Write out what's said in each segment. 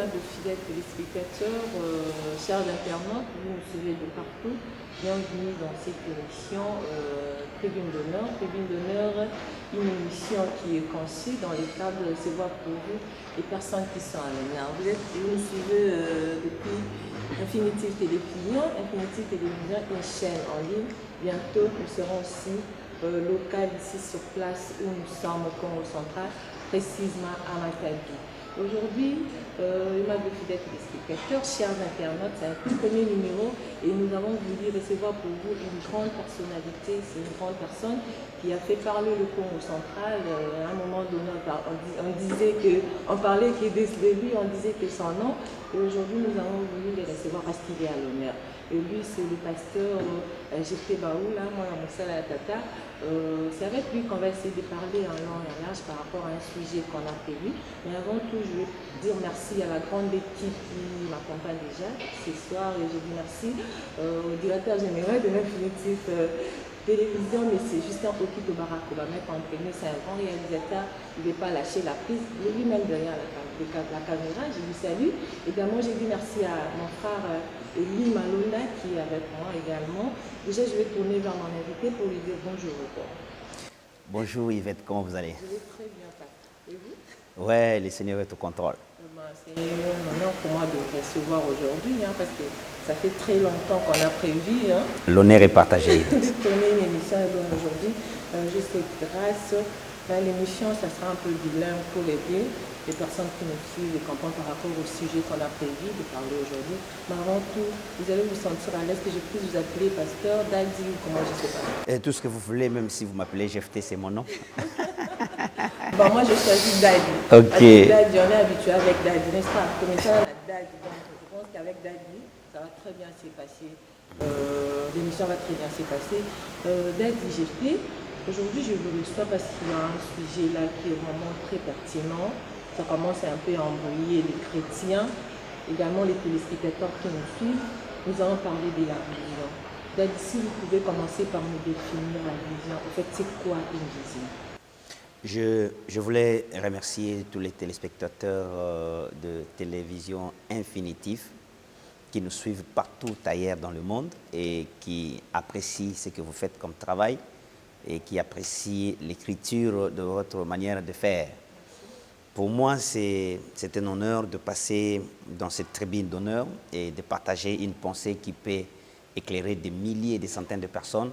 aimables fidèles téléspectateurs, chers internautes, vous nous suivez de partout. Bienvenue dans cette émission Tribune d'honneur. Tribune d'honneur, une émission qui est conçue dans le cadre de recevoir pour vous les personnes qui sont à l'honneur. Vous nous suivez depuis Infinitive Télévision. Infinitive Télévision est une chaîne en ligne. Bientôt, nous serons aussi local ici sur place où nous sommes au Congo central, précisément à Matadi. Aujourd'hui, aimables fidèles téléspectateurs, chers internautes, c'est un tout premier numéro et nous avons voulu recevoir pour vous une grande personnalité. C'est une grande personne qui a fait parler le Congo central. À un moment donné, on parlait que dès le début, on disait que son nom. Et aujourd'hui, nous avons voulu les recevoir parce qu'il est à l'honneur. Et lui, c'est le pasteur G.P. Baoula, moi, Moussala Tata. C'est avec lui qu'on va essayer de parler en long et en large par rapport à un sujet qu'on a prévu. Mais avant tout, je veux dire merci à la grande équipe qui m'accompagne déjà ce soir. Et je dis merci au directeur général de l'Infinitive Télévision, M. Justin Oki de Barack Obama, comprenez, c'est un grand réalisateur. Il ne veut pas lâcher la prise. Il est lui-même derrière la caméra. Je lui salue. Également, j'ai dit merci à mon frère Eli Malona qui est avec moi également. Déjà, je vais tourner vers mon invité pour lui dire bonjour. Bonjour Yvette, comment vous allez? Je vais très bien, Papa. Et vous? Ouais, le Seigneur est au contrôle. C'est un honneur pour moi de vous recevoir aujourd'hui, parce que ça fait très longtemps qu'on a prévu. L'honneur est partagé. De tourner une émission aujourd'hui. Je sais grâce à l'émission, ça sera un peu bilingue pour aider les personnes qui nous suivent et comprendre par rapport au sujet qu'on a prévu de parler aujourd'hui. Mais avant tout, vous allez vous sentir à l'aise que je puisse vous appeler pasteur, Daddy ou comment je sais pas. Et tout ce que vous voulez, même si vous m'appelez Jefté, c'est mon nom. Bon, moi je choisis Daddy. Ok. Daddy, on est habitué avec Daddy, n'est-ce pas? Comme ça, la Daddy. Donc, je pense qu'avec Daddy, ça va très bien se passer. L'émission va très bien se passer. Daddy, j'ai fait. Aujourd'hui, je vous reçois parce qu'il y a un sujet là qui est vraiment très pertinent. Ça commence un peu à embrouiller les chrétiens, également les téléspectateurs qui nous suivent. Nous allons parler de la vision. Daddy, si vous pouvez commencer par nous définir la vision. En fait, c'est quoi une vision? Je voulais remercier tous les téléspectateurs de télévision Infinitive qui nous suivent partout ailleurs dans le monde et qui apprécient ce que vous faites comme travail et qui apprécient l'écriture de votre manière de faire. Pour moi, c'est un honneur de passer dans cette tribune d'honneur et de partager une pensée qui peut éclairer des milliers et des centaines de personnes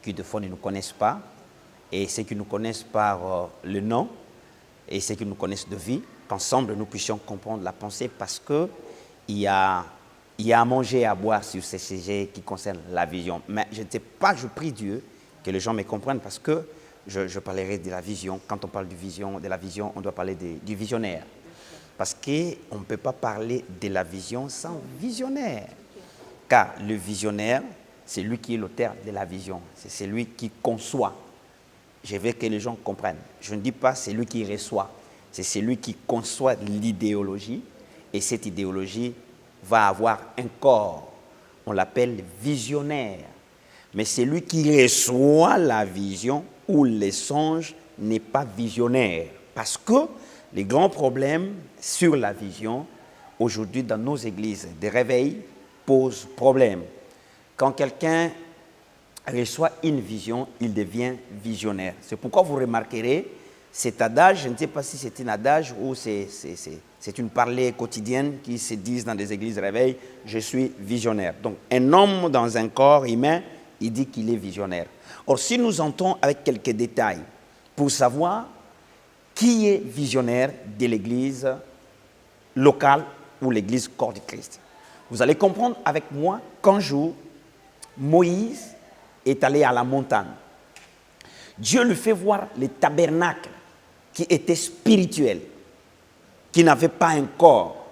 qui, de fois, ne nous connaissent pas, et ceux qui nous connaissent par le nom, et ceux qui nous connaissent de vie, qu'ensemble, nous puissions comprendre la pensée parce qu'il y a à manger et à boire sur ces sujets qui concernent la vision. Mais je ne sais pas, je prie Dieu que les gens me comprennent parce que je parlerai de la vision. Quand on parle de la vision, on doit parler du visionnaire. Parce qu'on ne peut pas parler de la vision sans visionnaire. Car le visionnaire, c'est lui qui est l'auteur de la vision. C'est celui qui conçoit. Je veux que les gens comprennent. Je ne dis pas c'est lui qui reçoit. C'est celui qui conçoit l'idéologie. Et cette idéologie va avoir un corps. On l'appelle visionnaire. Mais celui qui reçoit la vision ou les songes n'est pas visionnaire. Parce que les grands problèmes sur la vision, aujourd'hui dans nos églises de réveil, posent problème. Quand quelqu'un reçoit une vision, il devient visionnaire. C'est pourquoi vous remarquerez cet adage, je ne sais pas si c'est un adage ou c'est une parlée quotidienne qui se disent dans des églises de réveil, je suis visionnaire. Donc un homme dans un corps humain, il dit qu'il est visionnaire. Or, si nous entrons avec quelques détails pour savoir qui est visionnaire de l'église locale ou l'église corps du Christ, vous allez comprendre avec moi qu'un jour, Moïse est allé à la montagne. Dieu lui fait voir les tabernacles qui étaient spirituels, qui n'avaient pas un corps.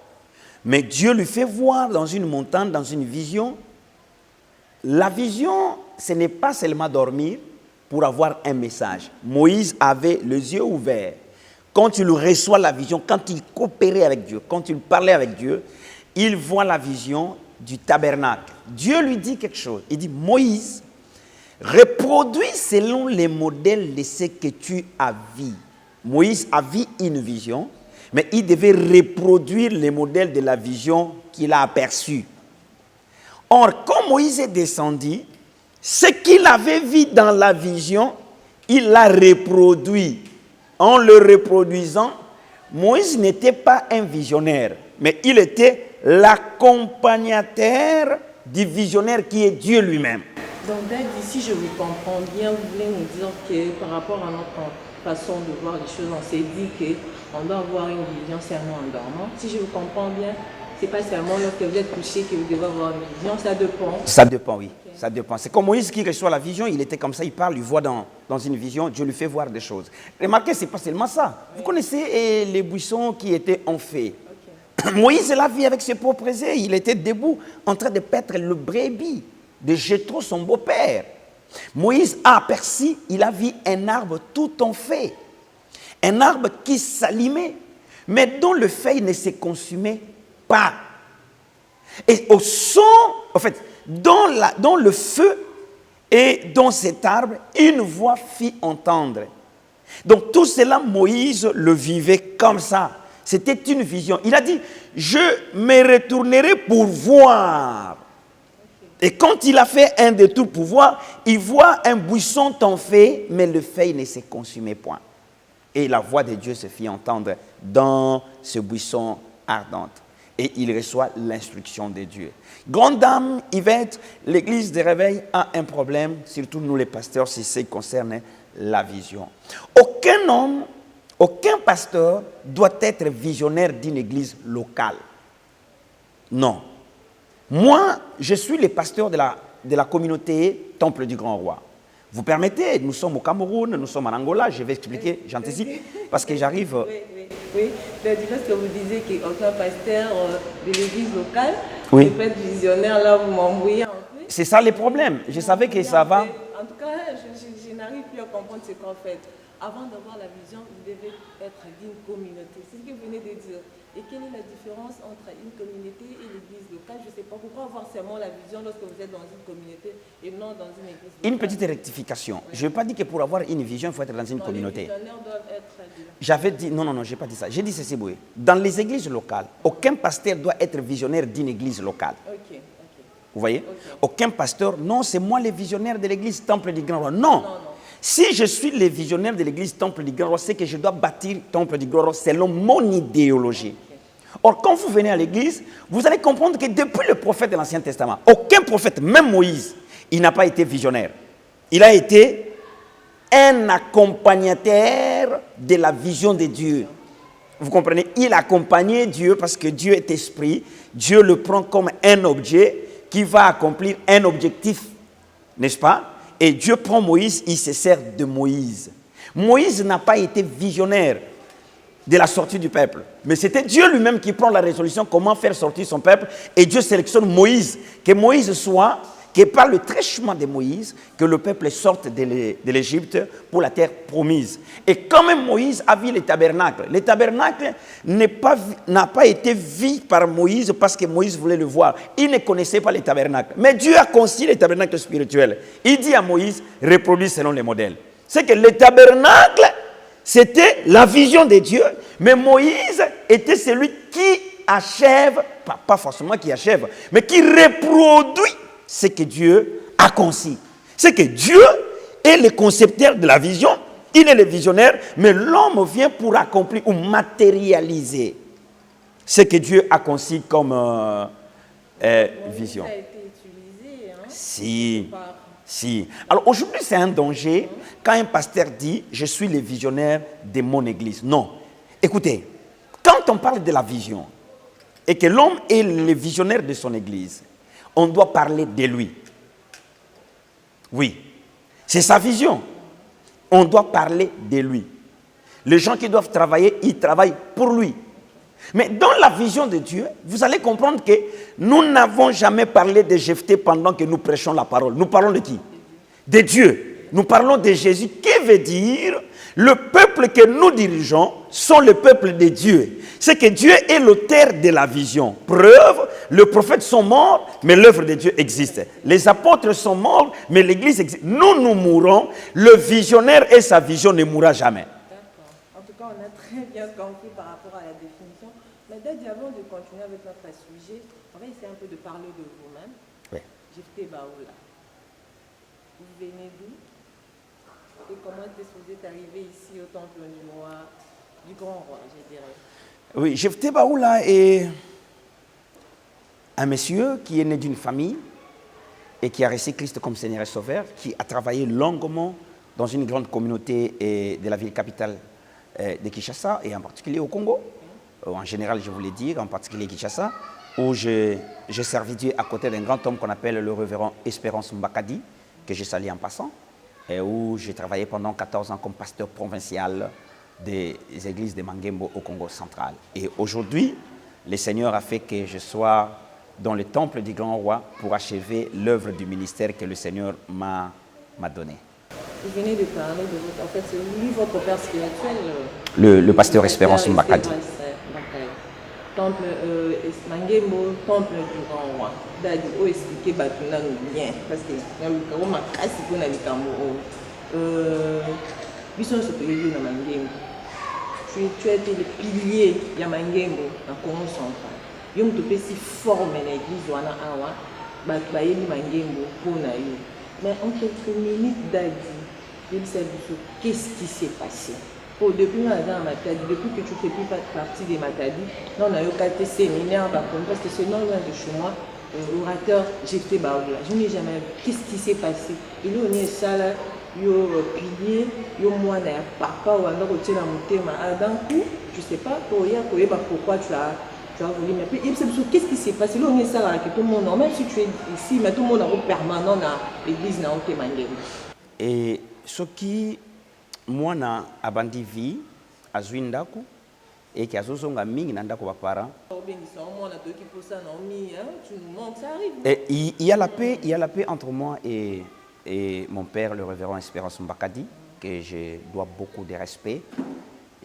Mais Dieu lui fait voir dans une montagne, dans une vision. La vision, ce n'est pas seulement dormir pour avoir un message. Moïse avait les yeux ouverts. Quand il reçoit la vision, quand il coopérait avec Dieu, quand il parlait avec Dieu, il voit la vision du tabernacle. Dieu lui dit quelque chose. Il dit, Moïse, reproduis selon les modèles de ce que tu as vu. Moïse a vu une vision, mais il devait reproduire les modèles de la vision qu'il a aperçue. Or, quand Moïse est descendu, ce qu'il avait vu dans la vision, il l'a reproduit. En le reproduisant, Moïse n'était pas un visionnaire, mais il était l'accompagnateur du visionnaire qui est Dieu lui-même. Donc, Dad, si je vous comprends bien, vous voulez nous dire que par rapport à notre façon de voir les choses, on s'est dit qu'on doit avoir une vision seulement en dormant. Si je vous comprends bien, ce n'est pas seulement lorsque vous êtes couché que vous devez avoir une vision, ça dépend. Ça dépend, oui. Okay. Ça dépend. C'est comme Moïse qui reçoit la vision, il était comme ça, il parle, il voit dans une vision, Dieu lui fait voir des choses. Remarquez, ce n'est pas seulement ça. Oui. Vous connaissez les buissons qui étaient en feu. Okay. Moïse l'a vu avec ses propres yeux, il était debout en train de paître le brebis de Jéthro, son beau-père. Moïse a aperçu, il a vu un arbre tout en feu. Un arbre qui s'allumait, mais dont le feuille ne se consumait pas. Et au son, en fait, dans le feu et dans cet arbre, une voix fit entendre. Donc tout cela, Moïse le vivait comme ça. C'était une vision. Il a dit, je me retournerai pour voir. Et quand il a fait un détour pour voir, il voit un buisson en feu, mais le feuille ne se consumait point. Et la voix de Dieu se fit entendre dans ce buisson ardent. Et il reçoit l'instruction de Dieu. Grande dame, Yvette, l'église de réveil a un problème, surtout nous les pasteurs, si ça concerne la vision. Aucun homme, aucun pasteur doit être visionnaire d'une église locale. Non. Moi, je suis le pasteur de la communauté Temple du Grand Roi. Vous permettez, nous sommes au Cameroun, nous sommes en Angola, je vais expliquer, j'anticipe, parce que j'arrive... Oui, parce que vous disiez qu'aucun pasteur de l'église locale ne peut être visionnaire, là vous m'embrouillez un peu. C'est ça le problème, je savais que ça va... En tout cas, je n'arrive plus à comprendre ce qu'en fait. Avant d'avoir la vision, vous devez être d'une communauté. C'est ce que vous venez de dire. Et quelle est la différence entre une communauté et l'église locale? Je ne sais pas pourquoi avoir seulement la vision lorsque vous êtes dans une communauté et non dans une église locale. Une petite rectification. Oui. Je ne veux pas dire que pour avoir une vision, il faut être dans une communauté. Les visionnaires doivent être... J'avais dit... Non, je n'ai pas dit ça. J'ai dit ceci, Boué. Dans les églises locales, aucun pasteur doit être visionnaire d'une église locale. Ok. Vous voyez? Aucun pasteur... Non, c'est moi le visionnaire de l'église Temple du Grand Roi. Non. Si je suis le visionnaire de l'église Temple du Grand Roi, c'est que je dois bâtir Temple du Grand Roi selon mon idéologie. Or, quand vous venez à l'église, vous allez comprendre que depuis le prophète de l'Ancien Testament, aucun prophète, même Moïse, il n'a pas été visionnaire. Il a été un accompagnateur de la vision de Dieu. Vous comprenez? Il accompagnait Dieu parce que Dieu est esprit. Dieu le prend comme un objet qui va accomplir un objectif, n'est-ce pas? Et Dieu prend Moïse, il se sert de Moïse. Moïse n'a pas été visionnaire de la sortie du peuple. Mais c'était Dieu lui-même qui prend la résolution comment faire sortir son peuple. Et Dieu sélectionne Moïse. Que Moïse soit, que par le trèchement de Moïse, que le peuple sorte de l'Égypte pour la terre promise. Et quand même Moïse a vu le tabernacle n'a pas été vu par Moïse parce que Moïse voulait le voir. Il ne connaissait pas le tabernacle. Mais Dieu a conçu le tabernacle spirituel. Il dit à Moïse, reproduis selon les modèles. C'est que le tabernacle, c'était la vision de Dieu, mais Moïse était celui qui achève, pas forcément qui achève, mais qui reproduit ce que Dieu a conçu. C'est que Dieu est le concepteur de la vision, il est le visionnaire, mais l'homme vient pour accomplir ou matérialiser ce que Dieu a conçu comme vision. Ça a été utilisé, hein? Si. Alors aujourd'hui, c'est un danger quand un pasteur dit « je suis le visionnaire de mon église ». Non. Écoutez, quand on parle de la vision et que l'homme est le visionnaire de son église, on doit parler de lui. Oui, c'est sa vision. On doit parler de lui. Les gens qui doivent travailler, ils travaillent pour lui. Mais dans la vision de Dieu, vous allez comprendre que nous n'avons jamais parlé de Jephthé pendant que nous prêchons la parole. Nous parlons de qui? De Dieu. Nous parlons de Jésus. Qui veut dire le peuple que nous dirigeons sont le peuple de Dieu. C'est que Dieu est l'auteur de la vision. Preuve, les prophètes sont morts, mais l'œuvre de Dieu existe. Les apôtres sont morts, mais l'église existe. Nous mourrons. Le visionnaire et sa vision ne mourra jamais. D'accord. En tout cas, on a très bien compris par rapport à la définition Mais Daddy, avant de continuer avec notre sujet, on va essayer un peu de parler de vous-même. Oui. Jephté Baoula. Vous venez d'où? Et comment est-ce que vous êtes arrivé ici au temple du roi, du grand roi, je dirais? Oui, Jephté Baoula est un monsieur qui est né d'une famille et qui a reçu Christ comme Seigneur et Sauveur, qui a travaillé longuement dans une grande communauté de la ville capitale de Kinshasa, et en particulier au Congo. En général, je voulais dire, en particulier Kinshasa, où j'ai servi Dieu à côté d'un grand homme qu'on appelle le révérend Espérance Mbakadi, que j'ai salué en passant, et où j'ai travaillé pendant 14 ans comme pasteur provincial des églises de Mangembo au Congo central. Et aujourd'hui, le Seigneur a fait que je sois dans le temple du grand roi pour achever l'œuvre du ministère que le Seigneur m'a donné. Vous venez de parler de votre... En fait, c'est lui, votre père spirituel. Le pasteur Espérance Mbakadi. Temple Mangembo, temple du grand roi. Dadi, oh, expliquez Batuna bien. Parce que nous avons casse pour la Likambo. Nous sommes supérieurs à Mangembo. Tu as été le pilier de Mangembo dans le Congo central. Nous avons si formé l'église de Awa, Batbaïli Mangembo pour Naï. Mais en quelques minutes, Dadi, il s'est dit qu'est-ce qui s'est passé. Depuis que tu fais plus partie des Matadi, on a eu quatre séminaires parce que c'est non loin de chez moi, orateur Jephté Baoula. Je n'ai jamais vu. Qu'est-ce qui s'est passé? Il y a ça là, il y a pilier, il y a moi, il y a papa, ou alors il y a mon d'un coup, je ne sais pas, pourquoi tu as voulu. Mais puis, qu'est-ce qui s'est passé? Il y a ça là, que tout le monde, même si tu es ici, mais tout le monde est permanent dans l'église, dans le Mangé. Et ce qui. Moi, na abandi vie à Zwindaku et qui a zozonga mingi na ndako ba parents. Il y a la paix entre moi et mon père, le révérend Espérance Mbakadi, que je dois beaucoup de respect.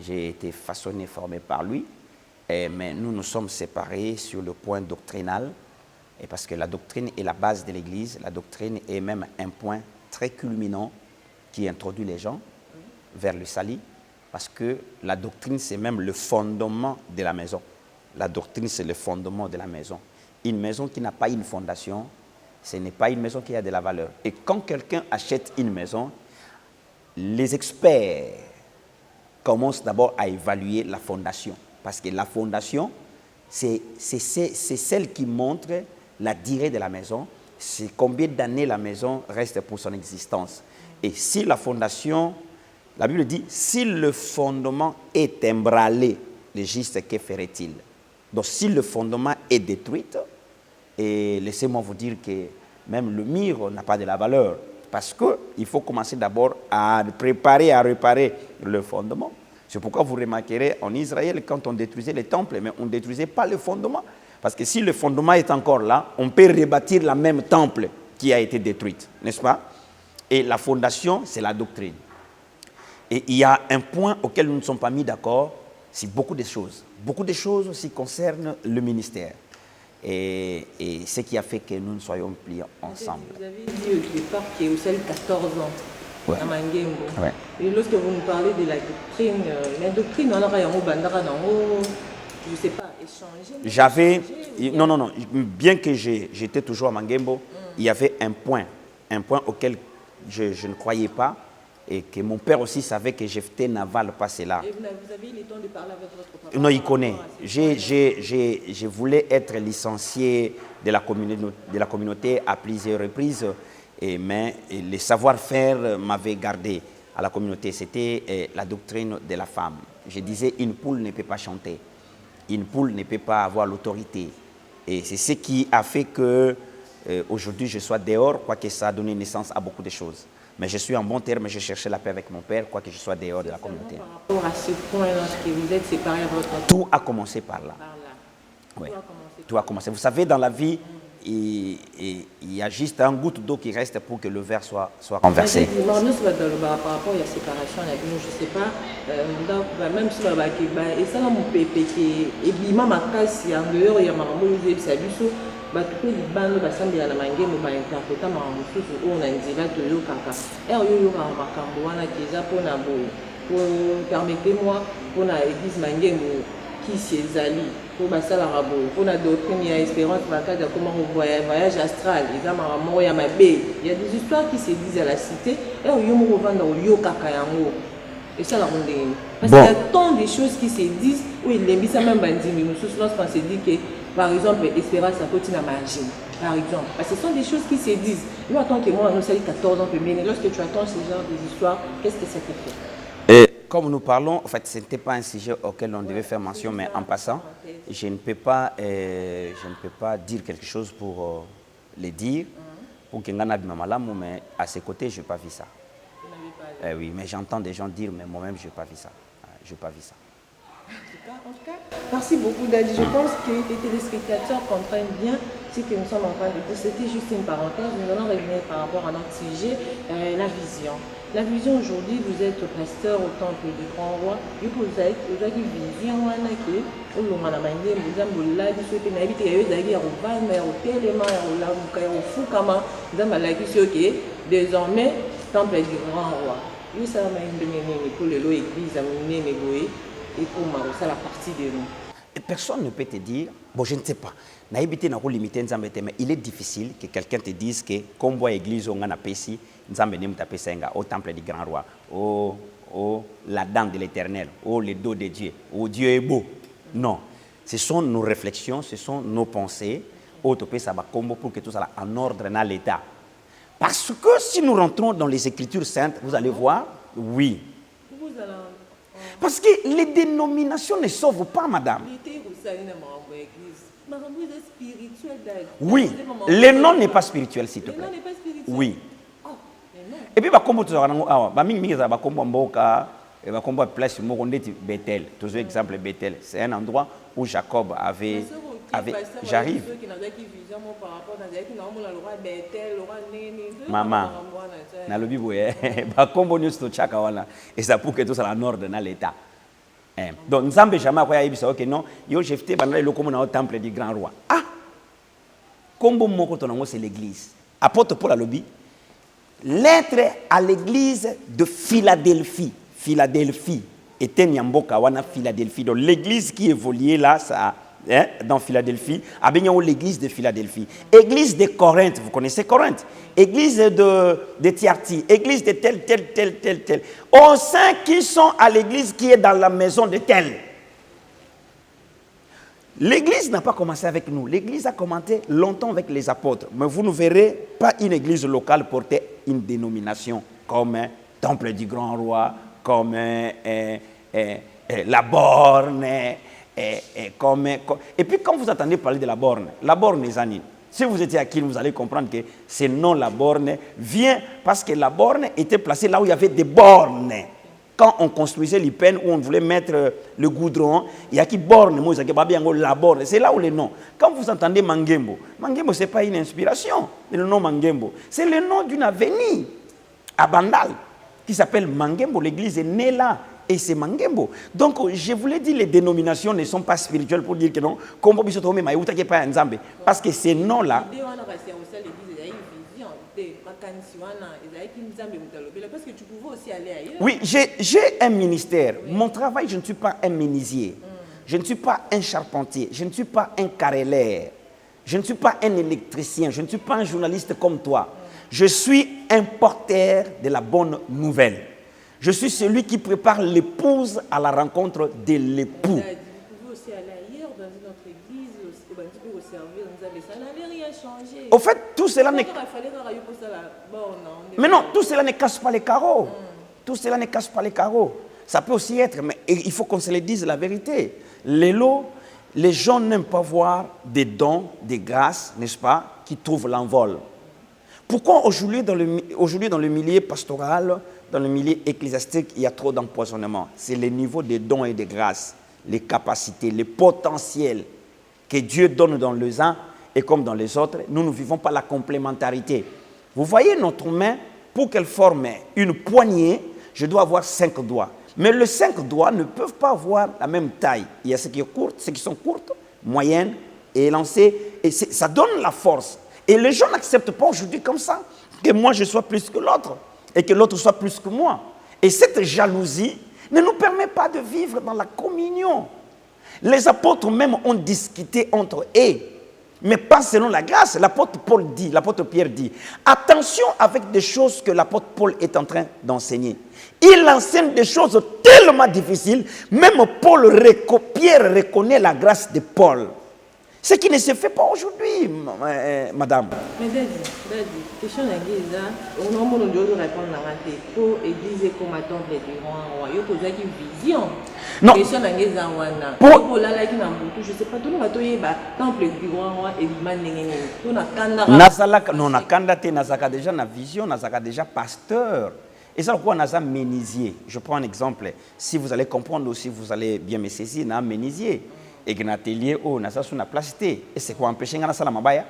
J'ai été façonné, formé par lui, mais nous nous sommes séparés sur le point doctrinal, et parce que la doctrine est la base de l'Église, la doctrine est même un point très culminant qui introduit les gens vers le salut, parce que la doctrine, c'est même le fondement de la maison. La doctrine, c'est le fondement de la maison. Une maison qui n'a pas une fondation, ce n'est pas une maison qui a de la valeur. Et quand quelqu'un achète une maison, les experts commencent d'abord à évaluer la fondation. Parce que la fondation, c'est celle qui montre la durée de la maison, c'est combien d'années la maison reste pour son existence. Et si la fondation... La Bible dit, si le fondement est ébranlé, le juste, que ferait-il? Donc, si le fondement est détruit, et laissez-moi vous dire que même le mur n'a pas de la valeur, parce qu'il faut commencer d'abord à préparer, à réparer le fondement. C'est pourquoi vous remarquerez en Israël, quand on détruisait les temples, mais on ne détruisait pas le fondement. Parce que si le fondement est encore là, on peut rebâtir la même temple qui a été détruite, n'est-ce pas? Et la fondation, c'est la doctrine. Et il y a un point auquel nous ne sommes pas mis d'accord, c'est beaucoup de choses. Beaucoup de choses aussi concernent le ministère. Et ce qui a fait que nous ne soyons plus ensemble. Vous avez dit au départ qu'il y a aussi 14 ans à Mangembo. Ouais. Et lorsque vous nous parlez de la doctrine, alors il y a je ne sais pas, échanger. Non, bien que j'étais toujours à Mangembo, il y avait un point auquel je ne croyais pas. Et que mon père aussi savait que Jephté n'avale pas cela. Et vous avez eu le temps de parler avec votre papa? Non, il connaît. Je voulais être licencié de la communauté à plusieurs reprises, mais le savoir-faire m'avait gardé à la communauté. C'était la doctrine de la femme. Je disais, une poule ne peut pas chanter. Une poule ne peut pas avoir l'autorité. Et c'est ce qui a fait que aujourd'hui je sois dehors, quoique ça a donné naissance à beaucoup de choses. Mais je suis en bon terme, je cherchais la paix avec mon père, quoique je sois dehors de la communauté. Par rapport à ce point-là, que vous êtes séparés à votre... Tout a commencé par là. Oui. Tout a commencé. Vous savez, dans la vie, il y a juste un goutte d'eau qui reste pour que le verre soit renversé. Par rapport à la séparation, je ne sais pas, même si et ça, mon pépé, et bima ma casse, il y a en dehors, il y a ma maman, il y a batupe libano basambela na mangemo bainterpreta makambo mosusu oyo na nzela toyokaka ere oyo oyokaka makambo wana eza mpona boye permettez-moi mpona église mangembo kisi ezali po basalaka boye mpona doctrine ya espérance bakati ya koma voyage astral eza makambo moko ya mabe. Il y a des histoires qui se disent à la cité et oyo moko ovanda oyokaka yango esalaka ndenge parce qu'il y a tant de choses qui se disent où elembisa même bandimi mosusu lorsqu'on se dit que par exemple espérance akoti na magie par exemple parce que ce sont des choses qui se disent. Nous en tant que moi nous sommes 14 ans mais lorsque tu entends ce genre d'histoire qu'est-ce que ça te fait? Et comme nous parlons, en fait, ce n'était pas un sujet auquel on devait faire mention, mais en passant, je ne peux pas dire quelque chose pour le dire, pour que Ngana Bimamalamou, mais à ses côtés, je n'ai pas vu ça. Oui, mais j'entends des gens dire, mais moi-même, je n'ai pas vu ça. Je n'ai pas vu ça. En tout cas, merci beaucoup Dadi. Je pense que les téléspectateurs comprennent bien ce que nous sommes en train de dire. C'était juste une parenthèse. Nous allons revenir par rapport à notre sujet, la vision. La vision aujourd'hui, vous êtes pasteur au temple du Grand Roi. Vous êtes aujourd'hui vision, vous avez désormais temple du Grand Roi. Vous savez pour l'église et pour la partie de nous. Et personne ne peut te dire, bon je ne sais pas, mais il est difficile que quelqu'un te dise que comme l'église on a pesi, au temple du Grand Roi, la dent de l'Éternel, le dos de Dieu, Dieu est beau. Non, ce sont nos réflexions, ce sont nos pensées, pour que tout ça en ordre dans l'état. Parce que si nous rentrons dans les Écritures saintes, vous allez voir, oui. Parce que les dénominations ne sauvent pas, madame. Oui, le nom n'est pas spirituel, s'il te plaît. Oui. Et puis, Bethel, toujours exemple Bethel, c'est un endroit où Jacob avait j'arrive. Maman, na lobi boye, ba kombo news to chaka wana, et ça pour que tout ça en ordre dans l'état. Donc nzambe jamais quoi yebisa OK non, yo jefté bandala le comme na au temple du Grand Roi. Ah. Kombo moko tonango c'est l'église. Apôtre Paul a lobby. Lettre à l'église de Philadelphie. Philadelphie était Nyamboka wana Philadelphie. Donc l'église qui évoluait là ça dans Philadelphie, l'église de Philadelphie, église de Corinthe, vous connaissez Corinthe, église de Thyatire, église de tel. Aux saints qui sont à l'église qui est dans la maison de tel. L'église n'a pas commencé avec nous, l'église a commencé longtemps avec les apôtres, mais vous ne verrez pas une église locale porter une dénomination comme Temple du Grand Roi, comme la Borne. Et puis quand vous entendez parler de la borne les amis, si vous étiez à Kiel, vous allez comprendre que ce nom la borne vient parce que la borne était placée là où il y avait des bornes. Quand on construisait l'Ipen, où on voulait mettre le goudron, il y a qui borne, la borne, c'est là où le nom. Quand vous entendez Mangembo, Mangembo ce n'est pas une inspiration, le nom Mangembo, c'est le nom d'une avenue à Bandal qui s'appelle Mangembo, l'église est née là. Et c'est Mangembo. Donc, je voulais dire, les dénominations ne sont pas spirituelles pour dire que non. Parce que ces noms-là. Oui, j'ai un ministère. Mon travail, je ne suis pas un menuisier. Je ne suis pas un charpentier. Je ne suis pas un carreleur. Je ne suis pas un électricien. Je ne suis pas un journaliste comme toi. Je suis un porteur de la bonne nouvelle. Je suis celui qui prépare l'épouse à la rencontre de l'époux. Vous pouvez aussi aller ailleurs, dans une autre église, vous servir, ça n'allait rien changer. Au fait, tout cela n'est... Mais non, tout cela ne casse pas les carreaux. Tout cela ne casse pas les carreaux. Ça peut aussi être, mais il faut qu'on se le dise la vérité. Les gens n'aiment pas voir des dons, des grâces, n'est-ce pas, qui trouvent l'envol. Pourquoi aujourd'hui dans le milieu pastoral, dans le milieu ecclésiastique, il y a trop d'empoisonnement? C'est le niveau des dons et des grâces, les capacités, les potentiels que Dieu donne dans les uns et comme dans les autres. Nous ne vivons pas la complémentarité. Vous voyez notre main, pour qu'elle forme une poignée, je dois avoir 5 doigts. Mais les 5 doigts ne peuvent pas avoir la même taille. Il y a ceux qui sont courtes, moyennes et élancées. Et ça donne la force. Et les gens n'acceptent pas aujourd'hui comme ça, que moi je sois plus que l'autre, et que l'autre soit plus que moi. Et cette jalousie ne nous permet pas de vivre dans la communion. Les apôtres même ont discuté entre eux, mais pas selon la grâce. L'apôtre Pierre dit, attention avec des choses que l'apôtre Paul est en train d'enseigner. Il enseigne des choses tellement difficiles, même Pierre reconnaît la grâce de Paul. Ce qui ne se fait pas aujourd'hui, madame. Mais Daddy, question de l'église, on a un de répondre à la tête. Pour l'église comme à temple du roi, il y a posé une vision. Non. Question de l'église, pour la qui n'a pas, je ne sais pas, tout le monde a temple du roi et du Nazalaka, non, Nakandate, Nazaka déjà na vision, Nazaka déjà pasteur. Et ça, pourquoi Nazaka ménisier. Je prends un exemple. Si vous allez comprendre aussi, vous allez bien me saisir, na ménisier. Et que l'atelier où na ça plasté. Et c'est quoi empêcher na sala mabaya?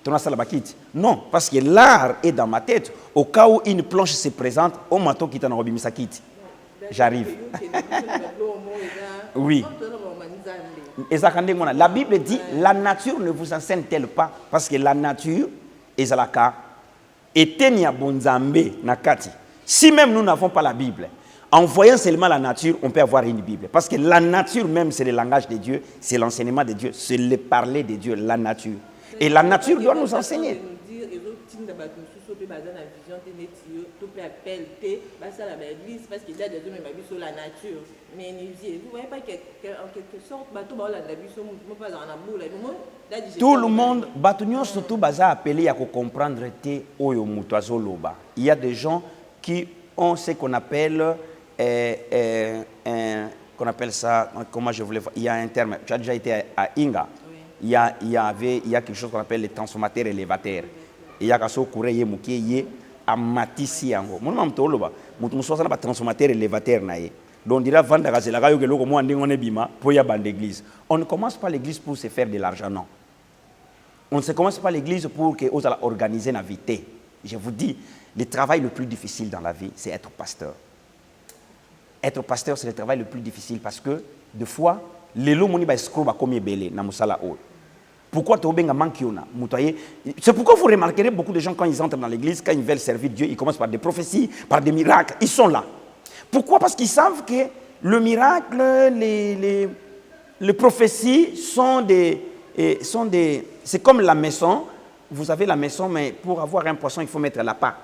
Tu sala bakiti? Non, parce que l'art est dans ma tête. Au cas où une planche se présente, au mato qui t'en robi misakiti. J'arrive. Oui. La Bible dit la nature ne vous enseigne-t-elle pas? Parce que la nature est zalaka etenia bonzambe nakati. Si même nous n'avons pas la Bible, en voyant seulement la nature, on peut avoir une Bible. Parce que la nature même, c'est le langage de Dieu, c'est l'enseignement de Dieu, c'est le parler de Dieu, la nature. Et la nature doit nous enseigner. Tout le monde, surtout appelé à comprendre. Il y a des gens qui ont ce qu'on appelle ça, comment je voulais voir, il y a un terme, tu as déjà été à Inga, oui. il y a quelque chose qu'on appelle les transformateurs élévateurs. Il y a quelque chose qui est à Matissi. Transformateur élévateur. Donc, on dirait l'église. On ne commence pas l'église pour se faire de l'argent, non. On ne commence pas l'église pour que vous allez organiser la vie. Je vous dis, le travail le plus difficile dans la vie, c'est être pasteur. Être pasteur, c'est le travail le plus difficile parce que, des fois, les lots moni ba escroc ba comme belé na musala o. Pourquoi tu obenga mankiona? C'est pourquoi vous remarquerez beaucoup de gens quand ils entrent dans l'église, quand ils veulent servir Dieu, ils commencent par des prophéties, par des miracles. Ils sont là. Pourquoi? Parce qu'ils savent que le miracle, les prophéties c'est comme la maison. Vous avez la maison, mais pour avoir un poisson, il faut mettre l'appât.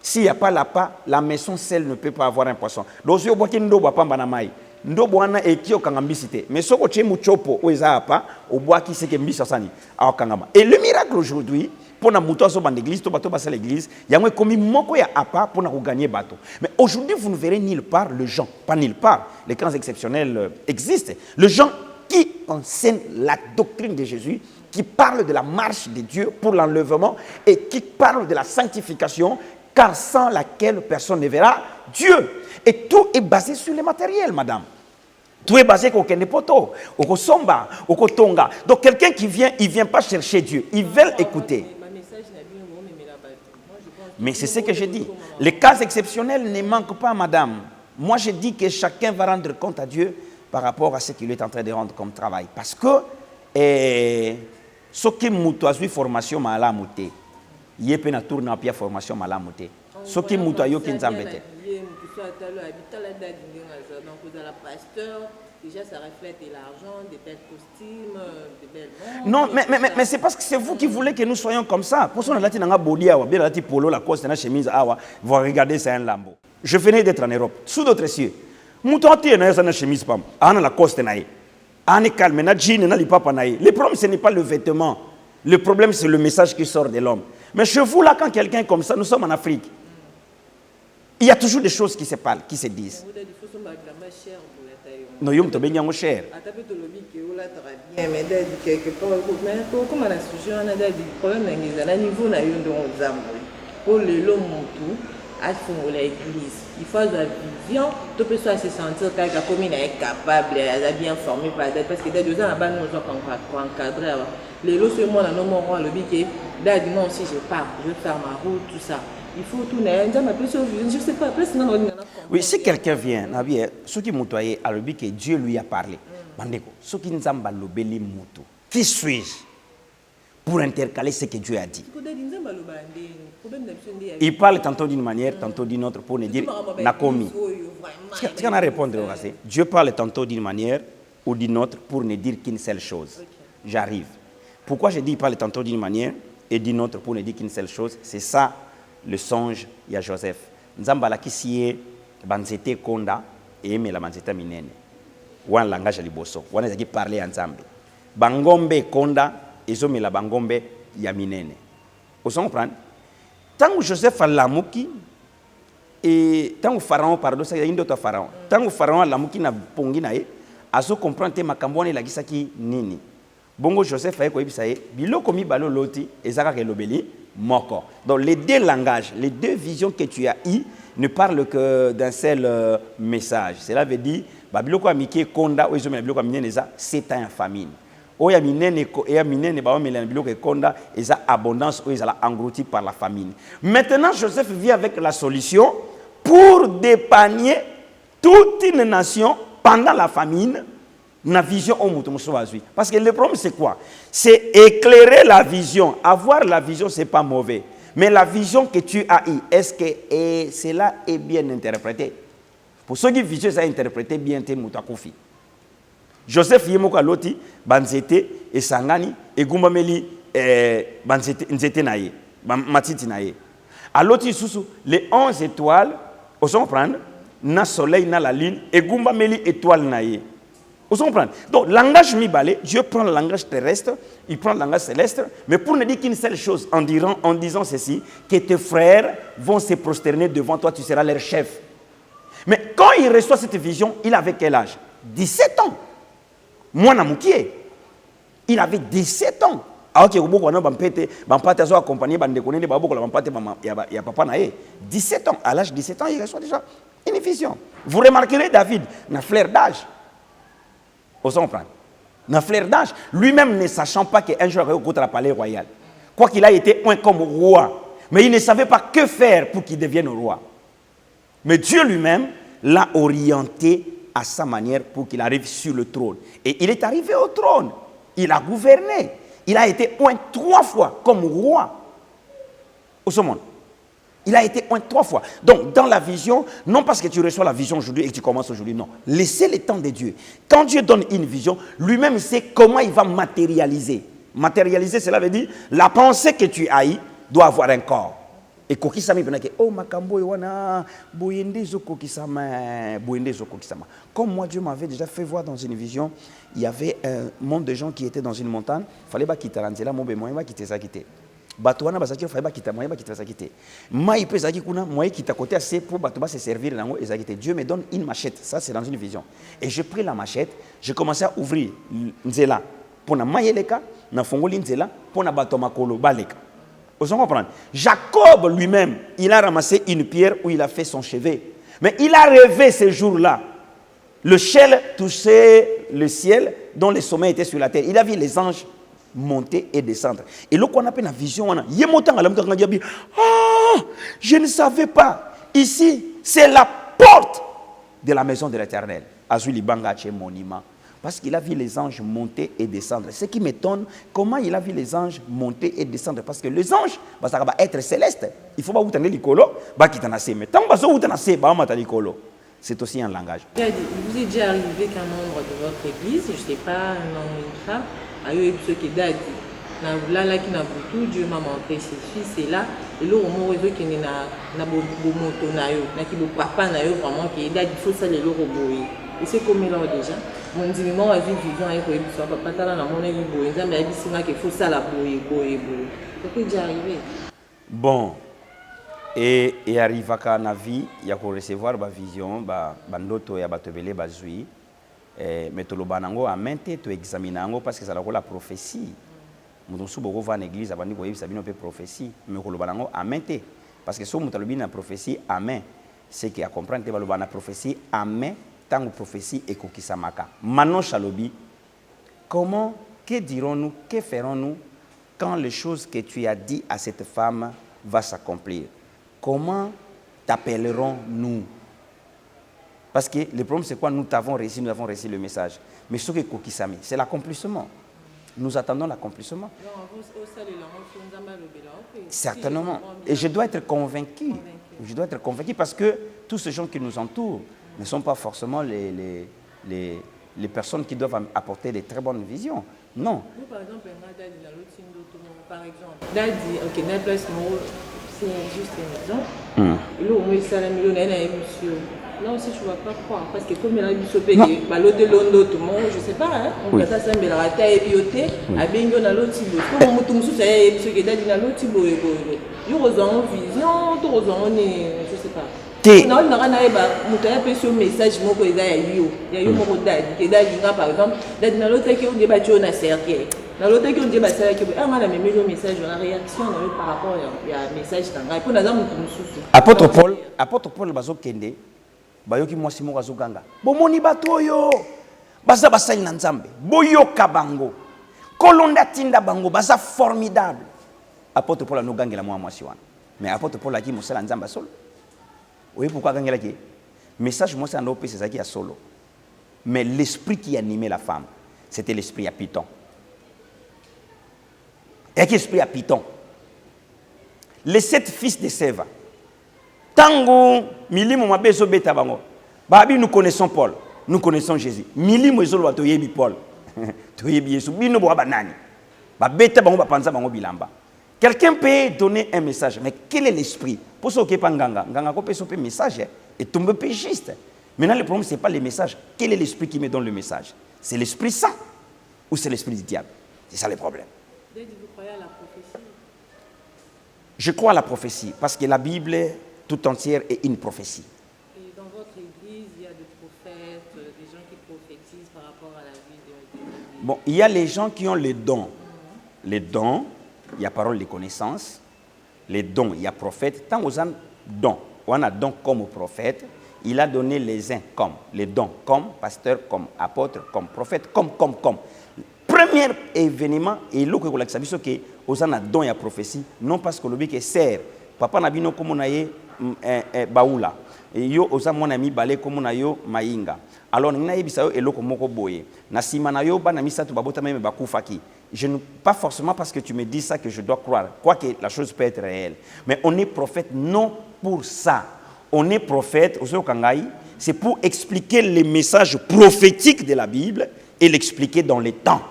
S'il n'y a pas l'appât, la maison seule ne peut pas avoir un poisson. Donc, si vous avez un ndobo pas banamai, ndobo ana ekio kangambisite. Mais si vous avez un chopo ou eza apa, au bois qui c'est que mbisa sani a kangama. Et le miracle aujourd'hui, pour na muto aso ban l'église, to bato basa l'église, y a un komi moko ya apa pour na gagner bateau. Mais aujourd'hui, vous ne verrez nulle part le gens, pas nulle part. Les cas exceptionnels existent. Le gens qui enseigne la doctrine de Jésus, qui parle de la marche de Dieu pour l'enlèvement et qui parle de la sanctification, car sans laquelle personne ne verra Dieu. Et tout est basé sur le matériel, madame. Tout est basé sur le poto, au somba, au tonga. Donc quelqu'un qui vient, il ne vient pas chercher Dieu, il veut écouter. Mais c'est ce que je dis. Les cas exceptionnels ne manquent pas, madame. Moi, je dis que chacun va rendre compte à Dieu par rapport à ce qu'il est en train de rendre comme travail. Parce que ce qui est formation malamuté, il y a une tourne à pied formation malamuté. Ce qui est yo qui nous embête. Déjà, ça reflète de l'argent, des belles costumes, des belles montres. Non, mais c'est parce que c'est vous qui voulez que nous soyons comme ça. Pour ça, on a dit bien polo, la coste, la chemise, vous regardez, c'est un lambeau. Je venais d'être en Europe, sous d'autres cieux. Moutonti na une chemise pam, ana la coste naïe. Ana calme, na jean, na lipapa naïe. Le problème, ce n'est pas le vêtement. Le problème, c'est le message qui sort de l'homme. Mais chez vous, là, quand quelqu'un est comme ça, nous sommes en Afrique. Il y a toujours des choses qui se parlent, qui se disent. Non, il y a bien cher. Il faut avoir vision, tout peut se sentir comme il est capable, il est bien formé parce que dès 2 ans, nous sommes encadrés. Les lots, c'est moi, non, mon le biquet. D'ailleurs, non, si je pars, je vais faire ma route, tout ça. Il faut tout je ne sais pas, après, sinon, oui, si quelqu'un vient, ceux qui m'ont toyé, à le biquet, Dieu lui a parlé. Ceux qui nous ont balobé, qui suis-je pour intercaler ce que Dieu a dit? Il parle tantôt d'une manière, tantôt d'une autre pour nous dire Nakomi. Ce qu'on a répondu, Dieu parle tantôt d'une manière, ou d'une autre pour ne dire qu'une seule chose. Okay. J'arrive. Pourquoi je dis il parle tantôt d'une manière et d'une autre pour ne dire qu'une seule chose? C'est ça le songe, il y a Joseph. Nzamba qui siye banzete konda et me la banzeta minene. Wan langage liboso. Wan ezaki parler en Nzambe. Bangombe konda ezo me la bangombe ya minene. Vous comprenez? Tant que Joseph a lamuki et tant que Pharaon pardon ça y a une autre Pharaon. Tant que Pharaon a lamuki na pongi na ye azo comprendre te makambone la gisaki nini. Bongo Joseph a koyebisa ye biloko mibalo loti ezaka ke lobeli moko. Donc les deux langages, les deux visions que tu as eues ne parlent que d'un seul message. Cela veut dire babiloko amike konda oizo me biloko minene za 7 ans en famine. Oya minene ba omela biloko konda eza abondance ou ezala englouti par la famine. Maintenant Joseph vient avec la solution pour dépanner toute une nation pendant la famine. Na vision au mutumuswazui. Parce que le problème c'est quoi? C'est éclairer la vision. Avoir la vision c'est pas mauvais. Mais la vision que tu as eue, est-ce que cela est bien interprété? Pour ceux qui vision ça interprété bien te mutakufi. Joseph yemoko loti banzete et sangani et gumbameli banzete nzete naye matiti naye. A loti susu les 11 étoiles, on s'en prend na soleil na la lune et gumbameli étoile naye. Vous comprenez? Donc, langage mi-balé, Dieu prend le langage terrestre, il prend le langage céleste, mais pour ne dire qu'une seule chose, en disant ceci, que tes frères vont se prosterner devant toi, tu seras leur chef. Mais quand il reçoit cette vision, il avait quel âge? 17 ans. Moi, Namoukié, il avait 17 ans. Alors que beaucoup de gens ont accompagné, il y a papa naé. 17 ans. À l'âge de 17 ans, il reçoit déjà une vision. Vous remarquerez David, il a flair d'âge. Vous comprenez? Dans flair d'âge, lui-même ne sachant pas qu'un jour il va au palais royal. Quoi qu'il a été un comme roi, mais il ne savait pas que faire pour qu'il devienne roi. Mais Dieu lui-même l'a orienté à sa manière pour qu'il arrive sur le trône. Et il est arrivé au trône. Il a gouverné. Il a été oint 3 fois comme roi au monde. Il a été oint 3 fois. Donc, dans la vision, non parce que tu reçois la vision aujourd'hui et que tu commences aujourd'hui, non. Laissez le temps de Dieu. Quand Dieu donne une vision, lui-même sait comment il va matérialiser. Matérialiser, cela veut dire, la pensée que tu as eue doit avoir un corps. Et kokisami penake, oh makambo wana, boyende zo kokisama, boyende zo kokisama. Comme moi, Dieu m'avait déjà fait voir dans une vision, il y avait un monde de gens qui étaient dans une montagne, il fallait pas quitter l'anzela, mon bémoin va quitter ça, quitter. Batouana basaki fallait pas quitter moi ba quitter ça quitter mai peut zaki kuna moi qui t'a côté assez pour batouba se servir nango et zaki. Dieu me donne une machette, ça c'est dans une vision, et j'ai pris la machette, j'ai commencé à ouvrir nzela pour na mayeleka na fongoli nzela pour na batoma kolo baleka. Vous comprenez? Jacob lui-même, il a ramassé une pierre où il a fait son chevet, mais il a rêvé ce jour-là, le ciel touchait le ciel dont le sommet était sur la terre, il a vu les anges monter et descendre. Et là, qu'on appelle la vision, je ne savais pas. Ici, c'est la porte de la maison de l'Éternel. Azuli Bangache monument. Parce qu'il a vu les anges monter et descendre. Ce qui m'étonne, comment il a vu les anges monter et descendre. Parce que les anges, ça va être céleste. Il faut pas vous tenir l'icolo, mais tant que vous tenez c'est aussi un langage. Vous êtes déjà arrivé qu'un membre de votre église, je ne sais pas, un homme ou une femme, a eu ce qui date. Là, qui n'a pas tout, Dieu m'a montré ses fils, et là, et là, au moment où il y a un papa, vraiment, qui il faut ça, les lots robots. Et c'est comme là déjà. Mon dimanche, a vu vivant avec le papa, t'as la monnaie, il faut ça, la boue. Ça peut déjà arriver. Bon. Et arrive à la vie, il y a recevoir la vision, bandoto ya batobele bazui, mais to lobanango a mainté to examinango parce que ça la prophétie. Nous sommes beaucoup en église, abandi ko yebisa bino pe prophétie, mais ko lobanango a mainté parce que so mutalobi na prophétie amen, c'est que à comprendre que balobana prophétie amen tant prophétie et kokisamaka. Manon Chalobi, comment, que dirons-nous, que ferons-nous quand les choses que tu as dit à cette femme va s'accomplir? Comment t'appellerons-nous? Parce que le problème, c'est quoi? Nous avons réussi le message. Mais ce qui est kokisami, c'est l'accomplissement. Nous attendons l'accomplissement. Certainement. Et je dois être convaincu. Je dois être convaincu parce que tous ces gens qui nous entourent ne sont pas forcément les les personnes qui doivent apporter des très bonnes visions. Non. Nous, par exemple, par exemple, Dadi, ok, Naples, c'est juste un exemple. Et là, au moins, ça, la million, elle a émission. Là aussi, tu ne vas pas croire. Parce que comme il a eu ce pays, l'autre de Londres, tout le monde, je ne sais pas, hein. On peut ça, mais la rata est bioté, à Bengo, dans l'autre type. Tout le monde, tout le monde, c'est M. Gedadi, dans l'autre type. Il y a une vision, tout le monde, je ne sais pas. Non, il n'y a pas de message, il y a eu mon Dadi, par exemple, Dadi, dans l'autre qui ont débattu, on a cercle. Dans l'autre qui ont débattu, on a même le message, la réaction par rapport à message. Apôtre Paul, Bazo Kende, Bayoki Mwasi Morazo Ganga. Bomoni batoyo, Baza Basai Nanzambe, Boyo Kabango, Kolonda Tinda Bango, Baza formidable. Apôtre Paul a no gangi la Mwasi wana. Mais apôtre Paul a dit Moussa Nzamba solo. Oui, pourquoi gagner la qui? Message, moi, c'est un autre, c'est ça qui a solo. Mais l'esprit qui animait la femme, c'était l'esprit à Python. Et qui esprit à Python? Les 7 fils de Séva. Tango, Milimo Mabezo Beta Bango. Babi, nous connaissons Paul. Nous connaissons Jésus. Milimo Ezolo Toyebi Paul. Toyebi Yesu. Bino Boabanani. Babeta Bango Bapanza Bango Bilamba. Quelqu'un peut donner un message, mais quel est l'esprit? Pour ceux qui ne sont pas Nganga, peut un message et tomber péchiste. Maintenant, le problème, ce n'est pas le message. Quel est l'esprit qui me donne le message? C'est l'Esprit Saint ou c'est l'esprit du diable? C'est ça le problème. Vous croyez à la prophétie? Je crois à la prophétie parce que la Bible tout entière est une prophétie. Et dans votre église, il y a des prophètes, des gens qui prophétisent par rapport à la vie de l'église? Bon, il y a les gens qui ont les dons. Les dons. Il y a parole de connaissance, les dons, il y a prophète. Tant aux dons, on a don comme prophète, il a donné les uns comme, les dons comme pasteur, comme apôtre, comme prophète, comme. Premier événement, et l'autre que vous savez, que aux a don et prophétie, non parce que le but est serre. Papa n'a pas comme on a baoula. Et yo aux mon ami balé comme on a yo maïnga. Alors, nous avons dit que moko boye. Na simana yo ba na misatu babota meme bakufaki. Je ne pas forcément parce que tu me dis ça que je dois croire. Quoique la chose peut être réelle. Mais on est prophète non pour ça. On est prophète, c'est pour expliquer les messages prophétiques de la Bible et l'expliquer dans les temps.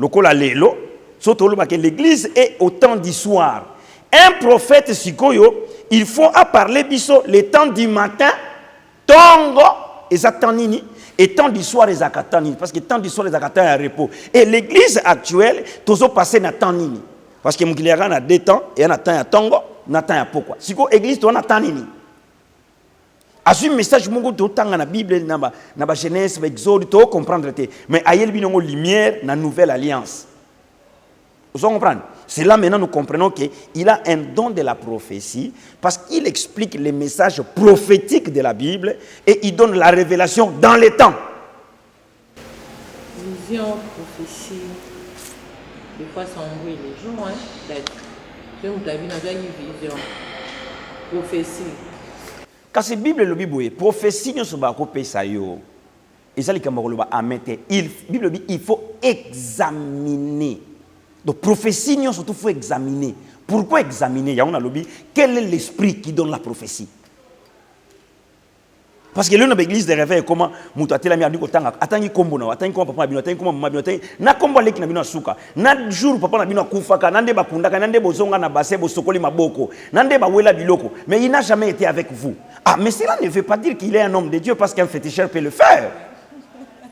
Lokola lelo, surtout l'église est au temps d'histoire. Un prophète sikoyo, il faut parler biso les temps du matin, tongo et zatanini. Et tant d'histoire les akatani, parce que tant d'histoire les akatani à repos. Et l'église actuelle, toujours passé na tanini. Parce que mon client a 2 temps, et on attend à tongo, on attend à pourquoi. Si quoi église, on attend nini. Assume message mon goût autant dans la Bible, dans la Genèse, Exode, tu comprendre. Mais aïe binongo lumière, dans la nouvelle alliance. Vous comprenez? C'est là maintenant nous comprenons qu'il a un don de la prophétie parce qu'il explique les messages prophétiques de la Bible et il donne la révélation dans les temps. Vision, prophétie, des fois ça embrouille les gens. Tu as vu dans une vision, prophétie. Quand c'est Bible le Bible, prophétie ne se bat pas ça yo. Et ça les camarades à mettre. Bible il faut examiner. Donc, prophétie, surtout, il faut examiner. Pourquoi examiner? Il y a un lobby. Quel est l'esprit qui donne la prophétie? Parce que l'un de l'église de réveil, comment Moutaté la mienne, attends, comment attends, comment papa, attends, comment maman, na combo leki na bino suka, na jour papa na bino kufaka, nande bakundaka, nande bozonga na basse, bosokoli maboko, nande bawela biloko. Mais il n'a jamais été avec vous. Ah, mais cela ne veut pas dire qu'il est un homme de Dieu parce qu'un féticheur peut le faire.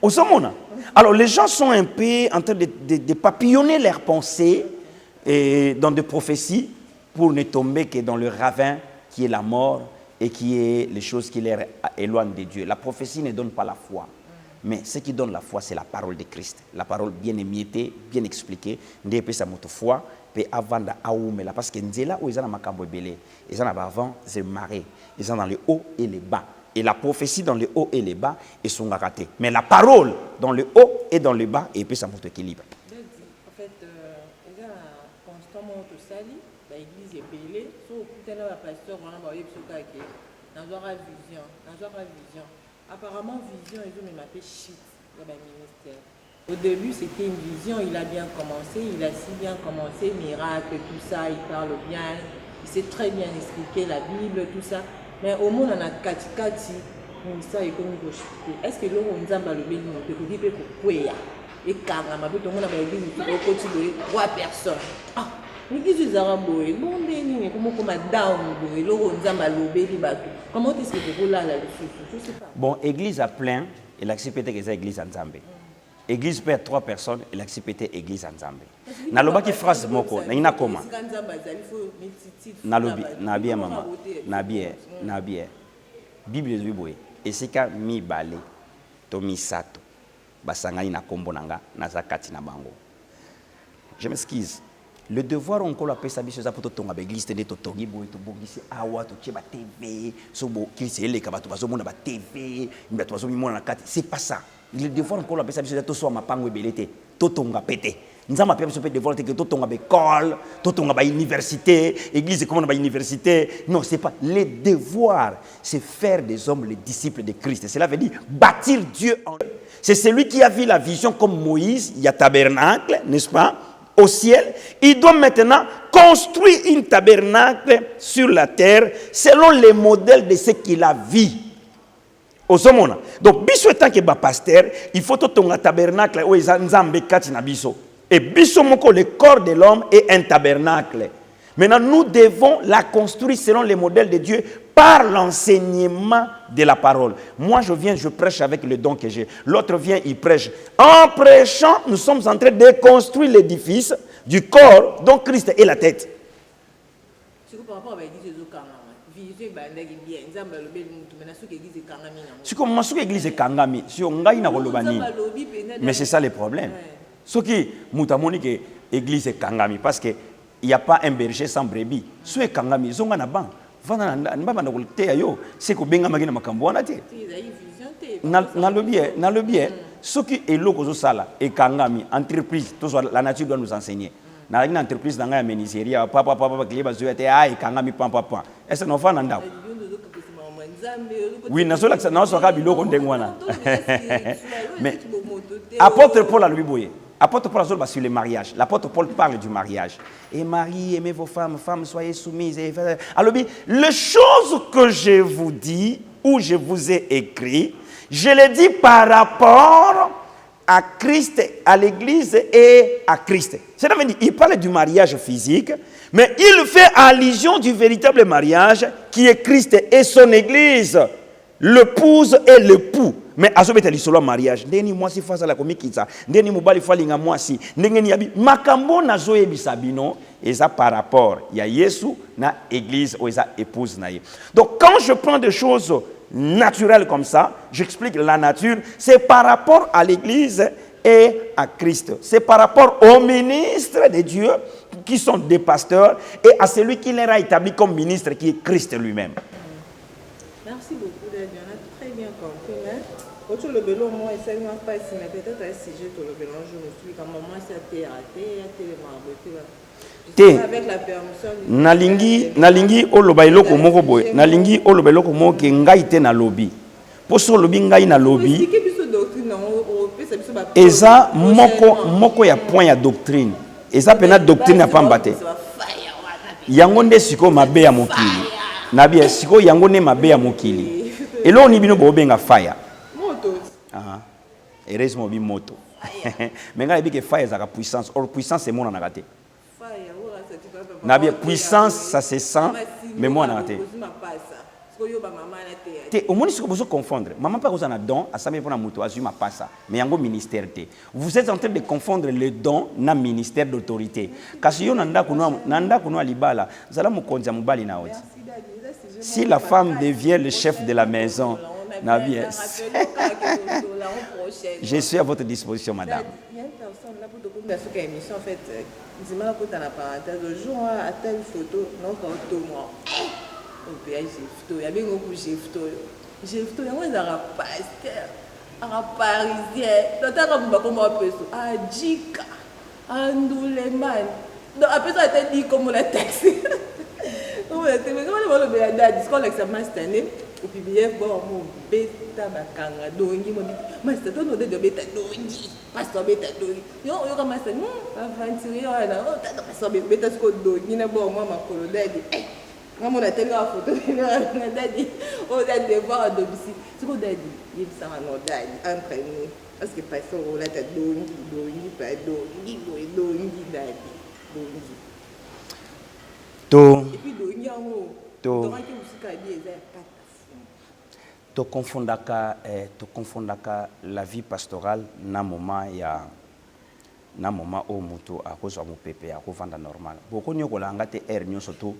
Au sommet. Alors les gens sont un peu en train de papillonner leurs pensées dans des prophéties pour ne tomber que dans le ravin qui est la mort et qui est les choses qui les éloignent de Dieu. La prophétie ne donne pas la foi. Mais ce qui donne la foi, c'est la parole de Christ. La parole bien émiettée, bien expliquée. Ndé sa moto foi, pe avanda aoumela. Parce que nzela où ils ont makambo belé, ils en avant, c'est marée. Ils sont dans le haut et le bas. Et la prophétie dans le haut et le bas, ils sont ratés. Mais la parole dans le haut et dans le bas, et puis ça montre équilibre. En fait, il y a constamment tout ça, l'église est belée. Sauf que tout à l'heure, le pasteur, on a vu ce cas qui est dans la vision. Apparemment, vision, ils ont même appelé shit dans le ministère. Au début, c'était une vision, il a bien commencé, il a si bien commencé, miracle, tout ça, il parle bien, il sait très bien expliquer la Bible, tout ça. Mais au monde, on a kati, ça est comme est-ce que l'on nous a malobé nous peut dire que quoi et carrément tout le monde a dit que continuer 3 personnes ah mais qu'est-ce que ça bon ni comment down l'on nous a malobé les bateaux comment est-ce que vous là je sais pas bon église à plein et l'accepter que c'est église en Zambie église peut être 3 personnes et l'accepter église en Zambie naloba qui phrase moko na ina koma nalobi na bien mama na bien Bible ziboye esika mibale to misato basangani na kombo nanga na zakati na bango. Je m'excuse. Le devoir on la pesa biso za poto tonga l'église tene to tongi boye to bongisi awa to tcheba TV so bo kilisele ka bato bazo mona ba TV mba to bazo mona na kati c'est pas ça. Le devoir on la pesa biso za to so mapango ebelete to tonga pete. Nzamba pia biso pe devoir te to tonga be école to tonga ba université église comme na ba université non c'est pas le devoir c'est faire des hommes les disciples de Christ. Cela veut dire bâtir Dieu en eux. C'est celui qui a vu la vision comme Moïse, il y a tabernacle, n'est-ce pas, au ciel. Il doit maintenant construire une tabernacle sur la terre selon les modèles de ce qu'il a vu. Au sommet. Donc, biso étant que pasteur, il faut tout un tabernacle où ils nzambe kati na biso. Et biso moko le corps de l'homme est un tabernacle. Maintenant, nous devons la construire selon les modèles de Dieu par l'enseignement de la parole. Moi, je viens, je prêche avec le don que j'ai. L'autre vient, il prêche. En prêchant, nous sommes en train de construire l'édifice du corps dont Christ est la tête. Mais c'est ça le problème. Ce qui moutamoni que l'église est kangami parce que il n'y a pas un berger sans brebis. Si est kangami, ils ont un banc. C'est que benga magina makambo wana te. Na le bien. Ce qui est loco sala et kangami entreprise, tout la nature doit nous enseigner. Na une entreprise dans la menuiserie, papa kliba zoete ai kangami pam. Est-ce non fa nanda? Oui, na sola na so ka biloko ndengwana. Mais apôtre Paul a lui boyer. Apôtre Paul a sur le mariage. L'apôtre Paul parle du mariage. Et Marie, aimez vos femmes, femmes, soyez soumises. Alors, les choses que je vous dis, ou je vous ai écrit, je les dis par rapport à Christ, à l'Église et à Christ. C'est-à-dire, il parle du mariage physique, mais il fait allusion du véritable mariage qui est Christ et son Église, l'épouse et l'époux. Mais azobeta lisolo mariage ndeni mwasi fasa la komikitsa ndeni mobali falinga mwasi ndengeni yabi makambo nazo yebisa bino eza par rapport ya Yesu na église ou eza épouse na ye. Donc quand je prends des choses naturelles comme ça, j'explique la nature, c'est par rapport à l'église et à Christ. C'est par rapport aux ministres de Dieu qui sont des pasteurs et à celui qui les a établis comme ministre qui est Christ lui-même. Merci beaucoup David, on a très bien compris. Quand le vélo, moi, ça ne m'a pas si mais peut-être un sujet pour le vélo, je me suis comme moi, ça a été avec la permission. Nalingi oloba iloko moko boy. Nalingi oloba iloko moko ke ngai te na lobby. Poso lobi ngai na lobby. Eza moko ya point ya doctrine. Eza pena doctrine ya pambate. Yango nde siko mabe ya mokili. Nabi siko yango ne mabe ya mokili. Elo ni bino bobenga fire. Heureusement bi moto. Mais quand il dit que fire ça a puissance, or puissance c'est mon en raté. Na bien puissance ça se sent mais moi en raté. Au moins, ce que vous confondre. Maman pas vous en a don, à ça mais pour la moto, azuma pas ça. Mais yango ministère té. Vous êtes en train de confondre le don na ministère d'autorité. Kasi yo nanda kuno libala, zala mukonza mubali na oti. Si la femme devient le chef de la maison, na bien. Je suis à votre disposition, madame. Il y a une personne là pour te une émission en fait. Dis-moi pour ta parenthèse. Le jour à telle photo, non quand moi. Au pays j'ai photo, il y a bien beaucoup j'ai photo. J'ai photo, il y a moi un pasteur, un parisien. T'as comme un peu ça. Ah Jika, Andouleman. Donc après ça a été dit comme on a taxé. Comment on va le dire à discours l'examen cette année. Au PBF, bon, mon bêta bakanga, dongi, mon dit, master, toi, nous devons bêta dongi, pasteur bêta dongi. Yo, comme master, aventurier, oh, t'as pasteur bêta ce qu'on dongi, n'a bon, moi, ma colonne, On a tellement la photo de Daddy. On a des voir à domicile. C'est quoi Daddy? Il me semble non Daddy entre nous. Parce que parce qu'on a des dongi, pas dongi, Daddy, dongi. To. Et puis dongi en haut. To. Donc il musique a dit to confondaka la vie pastorale na moment au mutu a cause mu pepe a vanda normal. Beaucoup nyokola ngate air nyo surtout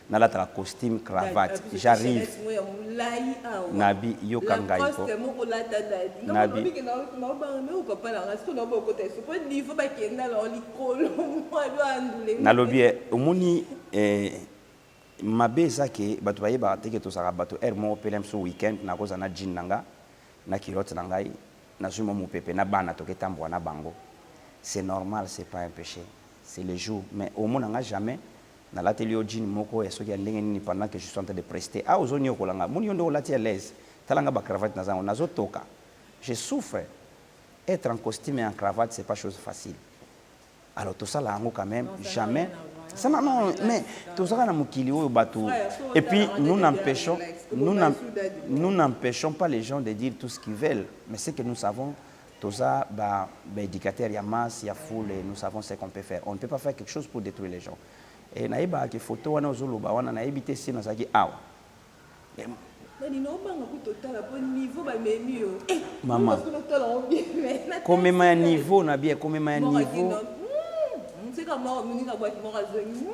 na la tra costume cravate j'arrive nabi yo kanga iko nabi nalobi omoni mabe zake batu baye ba teke to saka batu air mo pelem so weekend na koza na jean nanga na kilote na ngai na zuma mu pepe na bana to ketambwa na bango. C'est normal, c'est pas un péché. C'est le jour. Mais au moins, on n'a jamais, dans l'atelier au jean, moko et ceux qui ont pendant que je suis en train de prester. Ah, aux oignons, kolanga, mon yondo l'atelier à l'aise. Talanga ba cravate naza, on a zotoka. Je souffre. Être en costume et en cravate, c'est pas chose facile. Alors tout ça là, quand même, jamais. Ça non, mais tout ça là, mukili ou batou. Et puis nous n'empêchons pas les gens de dire tout ce qu'ils veulent, mais c'est que nous savons. Tout ça, éducateur, il y a masse, il y a foule, et nous savons ce qu'on peut faire. On ne peut pas faire quelque chose pour détruire les gens. Et naïba qui photo wana ozuluba wana naïbité si na zaki awa. Maman. Comme un niveau na bien, comme un niveau.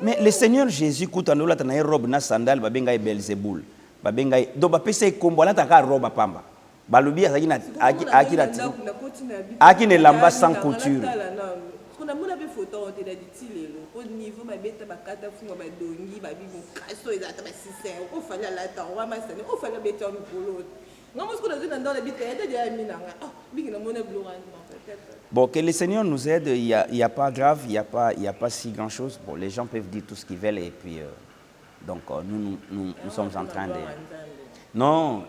Mais le Seigneur Jésus coûte en ola tana robe na sandal babenga Belzéboul. Babenga do ba pese kombo na taka robe pamba. Balubi azaki na aki ne lamba sans couture. On a mon photo on te dit au niveau ma bête ba kata funga ba dongi ba bi mo kaso ezata ba sisé o fallait la ta wa ma sene o fallait bête on polo. Non moi ce qu'on a dit dans la bête était déjà mina ah bigi na mon bloran peut-être. Bon, que le Seigneur nous aide, il y a pas grave, il y a pas si grand chose. Bon, les gens peuvent dire tout ce qu'ils veulent et puis donc nous sommes en train de non.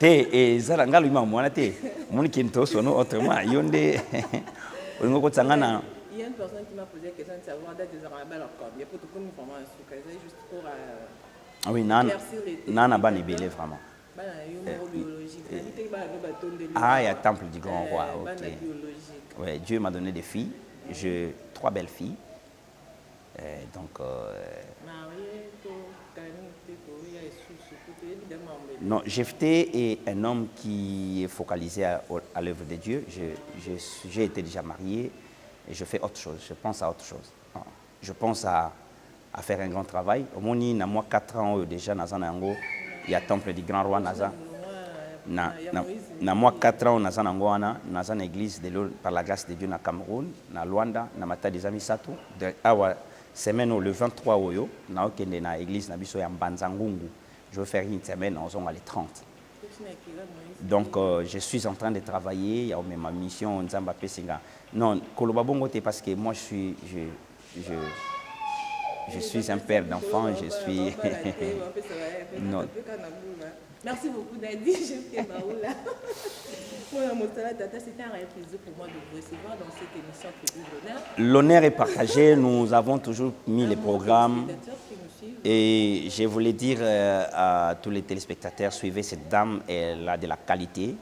Et ça ngalo ima mwana te. Moni kinto sono autrement yonde. Ngoko tsangana. Il y a une personne qui m'a posé la question de savoir date des arabes alors quoi. Il y a pas de bonne information, c'est juste pour oui, nana bani belé vraiment. Ah, il y a temple du grand roi. OK. Ouais, Dieu m'a donné des filles, j'ai 3 belles filles. Donc non, Jephthé est un homme qui est focalisé à l'œuvre de Dieu. J'ai été déjà marié et je fais autre chose. Je pense à autre chose. Je pense à faire un grand travail. Au moins, il y a 4 ans déjà, il y a le temple du grand roi Naza. Il y a 4 ans, dans une église par la grâce de Dieu au Cameroun, à Luanda, dans Mata des Amis Satou. Semaine le 23 oyo, dans l'église de Mbanzangungu. Je veux faire une semaine, on va les 30. Donc, je suis en train de travailler. Il y a ma mission, Nzamba Pesinga. Non, Kolobabongo, parce que moi, je suis un père d'enfants. Je suis. Non. Merci beaucoup, Daddy. C'était un réel plaisir pour moi de vous recevoir dans cette émission Tribune d'honneur. L'honneur est partagé. Nous avons toujours mis les programmes. Et je voulais dire à tous les téléspectateurs, suivez cette dame, elle a de la qualité.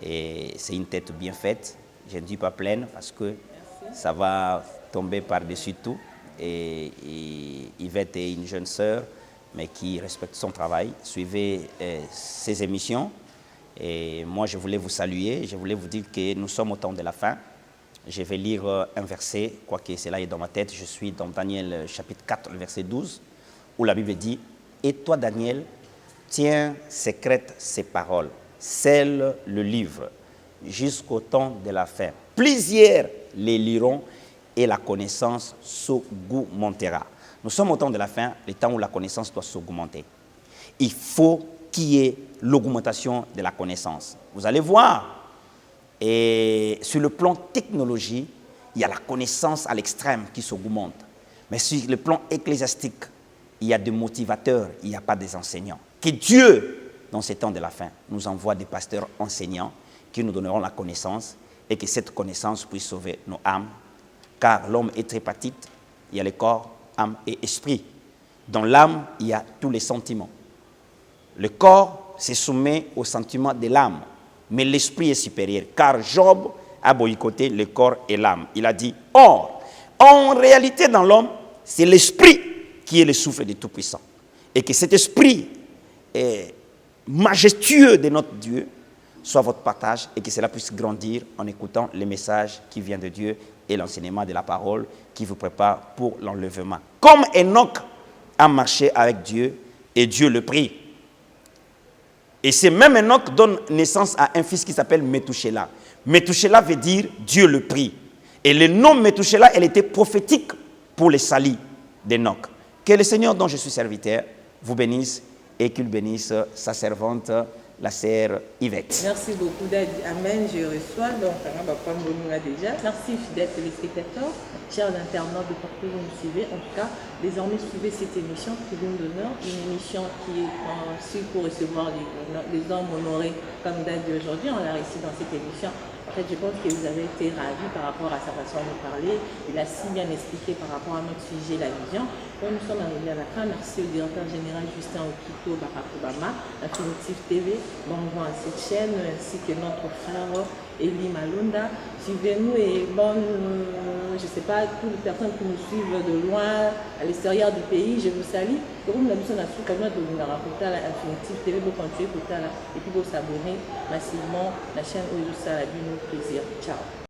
Et c'est une tête bien faite. Je ne dis pas pleine parce que ça va tomber par-dessus tout. Et Yvette est une jeune sœur, mais qui respecte son travail. Suivez ses émissions. Et moi, je voulais vous saluer. Je voulais vous dire que nous sommes au temps de la fin. Je vais lire un verset, quoique cela est dans ma tête. Je suis dans Daniel chapitre 4, le verset 12, où la Bible dit « Et toi, Daniel, tiens secrètes ces paroles, scelle le livre, jusqu'au temps de la fin. Plusieurs les liront et la connaissance s'augmentera. » Nous sommes au temps de la fin, le temps où la connaissance doit s'augmenter. Il faut qu'il y ait l'augmentation de la connaissance. Vous allez voir, et sur le plan technologie, il y a la connaissance à l'extrême qui s'augmente. Mais sur le plan ecclésiastique, il y a des motivateurs, il n'y a pas des enseignants. Que Dieu, dans ces temps de la fin, nous envoie des pasteurs enseignants qui nous donneront la connaissance et que cette connaissance puisse sauver nos âmes. Car l'homme est tripartite, il y a le corps, âme et esprit. Dans l'âme, il y a tous les sentiments. Le corps se soumet aux sentiments de l'âme, mais l'esprit est supérieur, car Job a boycotté le corps et l'âme. Il a dit, or, en réalité dans l'homme, c'est l'esprit qui est le souffle du Tout-Puissant. Et que cet esprit majestueux de notre Dieu soit votre partage et que cela puisse grandir en écoutant les messages qui viennent de Dieu et l'enseignement de la parole qui vous prépare pour l'enlèvement. Comme Enoch a marché avec Dieu et Dieu le prit. Et ce même Enoch donne naissance à un fils qui s'appelle Métouchéla. Métouchéla veut dire Dieu le prit. Et le nom Métouchéla, elle était prophétique pour les salis d'Enoch. Que le Seigneur dont je suis serviteur vous bénisse et qu'il bénisse sa servante, la sœur Yvette. Merci beaucoup, Daddy. Amen. Je reçois. Donc, on va prendre déjà. Merci, fidèles téléspectateurs, chers internautes de partout où vous nous suivez. En tout cas, désormais, suivez cette émission, Tribune d'honneur, une émission qui est conçue pour recevoir les hommes honorés comme Daddy aujourd'hui. On l'a réussi dans cette émission. En fait, je pense que vous avez été ravis par rapport à sa façon de parler. Il a si bien expliqué par rapport à notre sujet, la vision. Donc, nous sommes arrivés à la fin. Merci au directeur général Justin Okito, Barack Obama, Infinitive TV, bonjour à cette chaîne, ainsi que notre frère Eli Malunda. Suivez-nous et je ne sais pas, toutes les personnes qui nous suivent de loin, à l'extérieur du pays, je vous salue. Et vous m'avez dit, on a su comment de la Infinitive TV, vous continuez pour et puis vous s'abonner massivement à la chaîne où ça a du plaisir. Ciao.